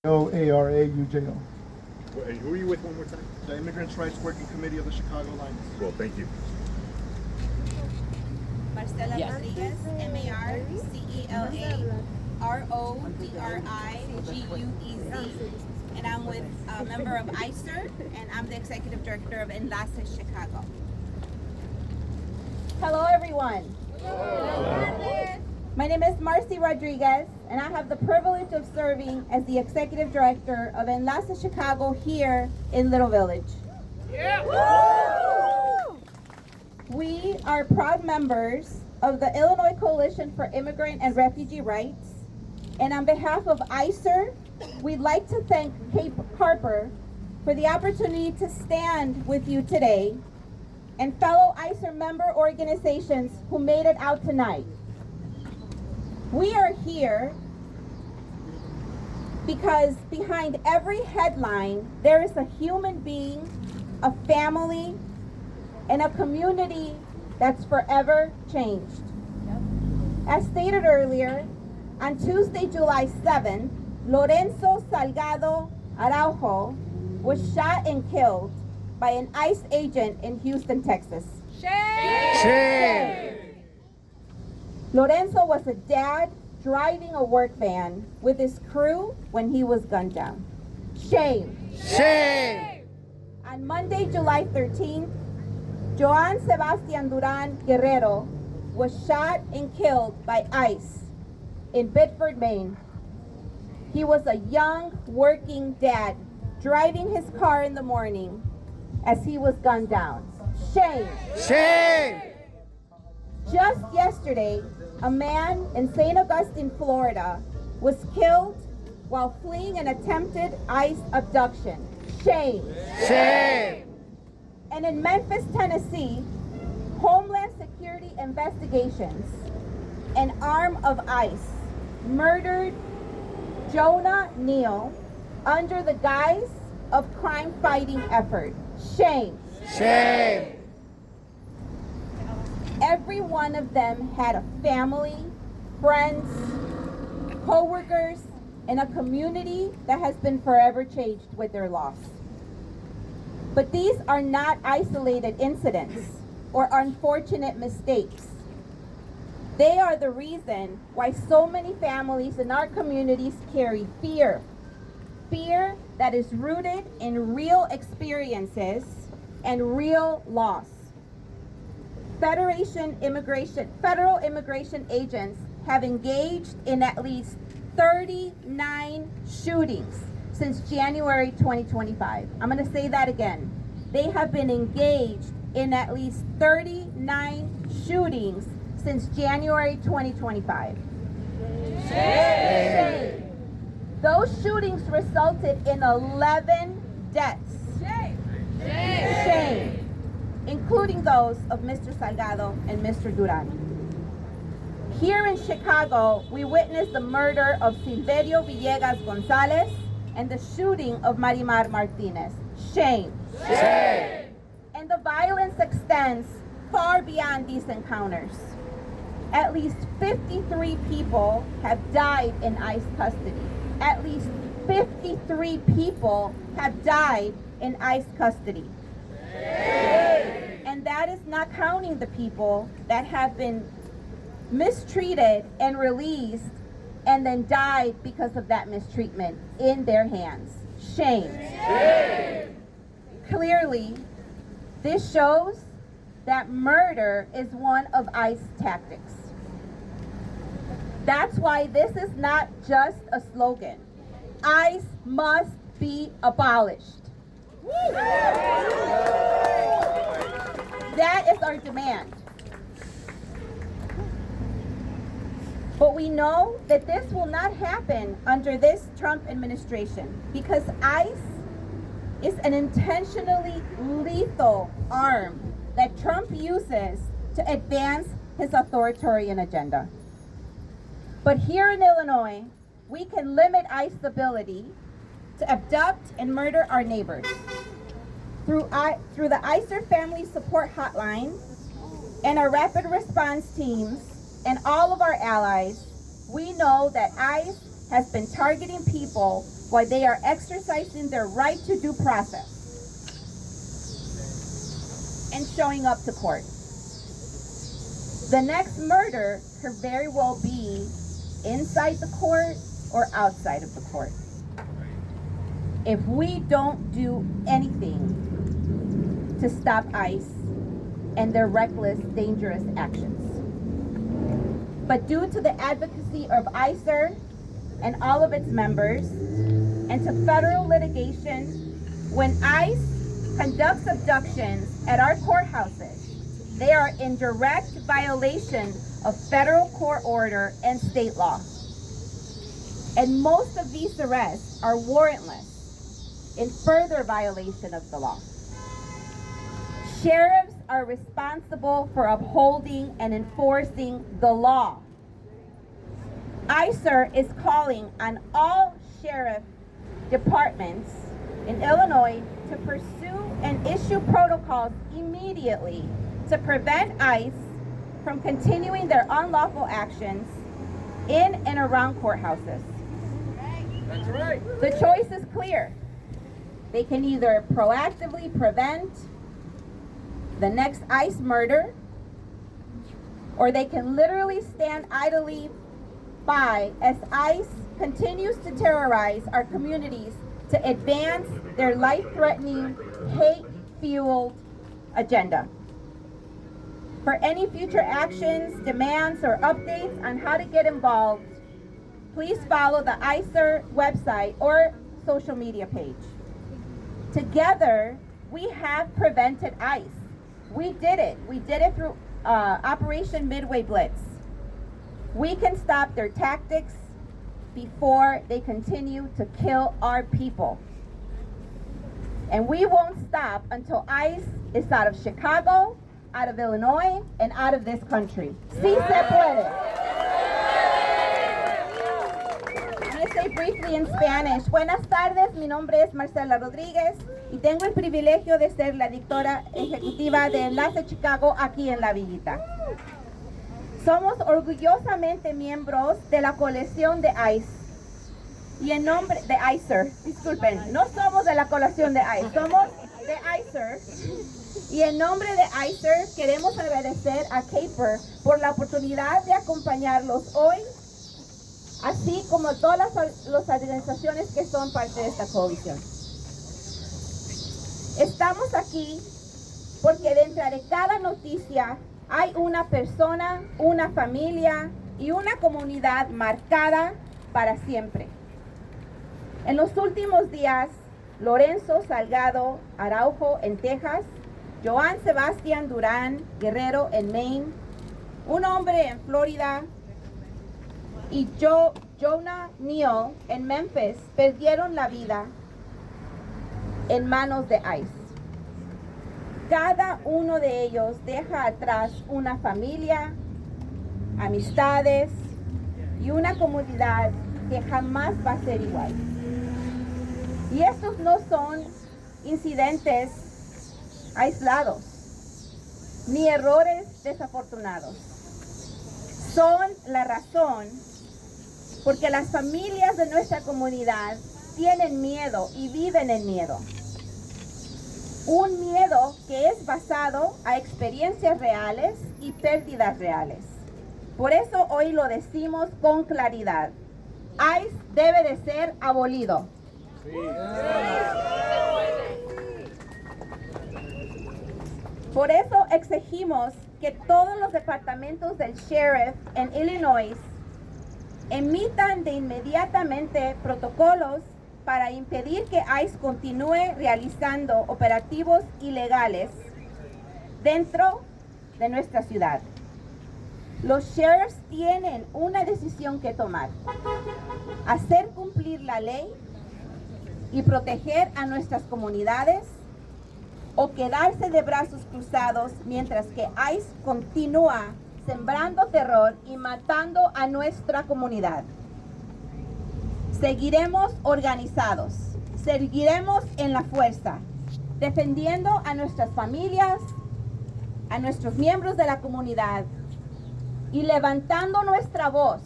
O-A-R-A-U-J-O. And who are you with one more time? The Immigrants' Rights Working Committee of the Chicago Lions. Well, thank you. Marcela Rodriguez, MARCELA RODRIGUEZ, and I'm with a member of ICER, and I'm the Executive Director of Enlace Chicago. Hello, everyone. Hello. My name is Marcy Rodriguez, and I have the privilege of serving as the Executive Director of Enlace Chicago here in Little Village. Yeah. We are proud members of the Illinois Coalition for Immigrant and Refugee Rights, and on behalf of ICER, we'd like to thank Kate Harper for the opportunity to stand with you today and fellow ICER member organizations who made it out tonight. We are here because behind every headline, there is a human being, a family, and a community that's forever changed. As stated earlier, on Tuesday, July 7th, Lorenzo Salgado Araujo was shot and killed by an ICE agent in Houston, Texas. Shame! Shame! Lorenzo was a dad driving a work van with his crew when he was gunned down. Shame! Shame! On Monday, July 13th, Joan Sebastian Duran Guerrero was shot and killed by ICE in Biddeford, Maine. He was a young working dad driving his car in the morning as he was gunned down. Shame! Shame! Just yesterday, a man in St. Augustine, Florida was killed while fleeing an attempted ICE abduction. Shame! Shame! And in Memphis, Tennessee, Homeland Security Investigations, an arm of ICE, murdered Jonah Neal under the guise of crime-fighting effort. Shame! Shame! Every one of them had a family, friends, co-workers, and a community that has been forever changed with their loss. But these are not isolated incidents or unfortunate mistakes. They are the reason why so many families in our communities carry fear. Fear that is rooted in real experiences and real loss. Federal immigration agents have engaged in at least 39 shootings since January 2025. I'm going to say that again. They have been engaged in at least 39 shootings since January 2025. Shame. Those shootings resulted in 11 deaths. Shame. Shame. Including those of Mr. Salgado and Mr. Duran. Here in Chicago, we witnessed the murder of Silverio Villegas Gonzalez and the shooting of Marimar Martinez. Shame. Shame. And the violence extends far beyond these encounters. At least 53 people have died in ICE custody. At least 53 people have died in ICE custody. And that is not counting the people that have been mistreated and released and then died because of that mistreatment in their hands. Shame. Shame. Clearly, this shows that murder is one of ICE tactics. That's why this is not just a slogan. ICE must be abolished. That is our demand. But we know that this will not happen under this Trump administration because ICE is an intentionally lethal arm that Trump uses to advance his authoritarian agenda. But here in Illinois, we can limit ICE's ability to abduct and murder our neighbors. Through the ICER Family Support Hotline and our rapid response teams and all of our allies, we know that ICE has been targeting people while they are exercising their right to due process and showing up to court. The next murder could very well be inside the court or outside of the court. If we don't do anything to stop ICE and their reckless, dangerous actions. But due to the advocacy of ICER and all of its members, and to federal litigation, when ICE conducts abductions at our courthouses, they are in direct violation of federal court order and state law. And most of these arrests are warrantless, in further violation of the law. Sheriffs are responsible for upholding and enforcing the law. ICER is calling on all sheriff departments in Illinois to pursue and issue protocols immediately to prevent ICE from continuing their unlawful actions in and around courthouses. That's right. The choice is clear. They can either proactively prevent the next ICE murder, or they can literally stand idly by as ICE continues to terrorize our communities to advance their life-threatening, hate-fueled agenda. For any future actions, demands, or updates on how to get involved, please follow the ICER website or social media page. Together, we have prevented ICE. We did it. We did it through Operation Midway Blitz. We can stop their tactics before they continue to kill our people. And we won't stop until ICE is out of Chicago, out of Illinois, and out of this country. Sí se puede. I'm going to say briefly in Spanish. Buenas tardes, mi nombre es Marcela Rodríguez y tengo el privilegio de ser la directora ejecutiva de Enlace Chicago aquí en La Villita. Somos orgullosamente miembros de la coalición de ICE. Y en nombre de ICER, disculpen, no somos de la coalición de ICE, somos de ICER. Y en nombre de ICER queremos agradecer a CAPER por la oportunidad de acompañarlos hoy, así como todas las organizaciones que son parte de esta coalición. Estamos aquí porque dentro de cada noticia hay una persona, una familia y una comunidad marcada para siempre. En los últimos días, Lorenzo Salgado Araujo en Texas, Joan Sebastián Durán Guerrero en Maine, un hombre en Florida y Jonah Neal en Memphis perdieron la vida en manos de ICE. Cada uno de ellos deja atrás una familia, amistades y una comunidad que jamás va a ser igual. Y estos no son incidentes aislados, ni errores desafortunados. Son la razón porque las familias de nuestra comunidad tienen miedo y viven en miedo. Un miedo que es basado a experiencias reales y pérdidas reales. Por eso hoy lo decimos con claridad. ICE debe de ser abolido. Sí. Por eso exigimos que todos los departamentos del sheriff en Illinois emitan de inmediatamente protocolos para impedir que ICE continúe realizando operativos ilegales dentro de nuestra ciudad. Los sheriffs tienen una decisión que tomar: hacer cumplir la ley y proteger a nuestras comunidades, o quedarse de brazos cruzados mientras que ICE continúa sembrando terror y matando a nuestra comunidad. Seguiremos organizados, seguiremos en la fuerza, defendiendo a nuestras familias, a nuestros miembros de la comunidad y levantando nuestra voz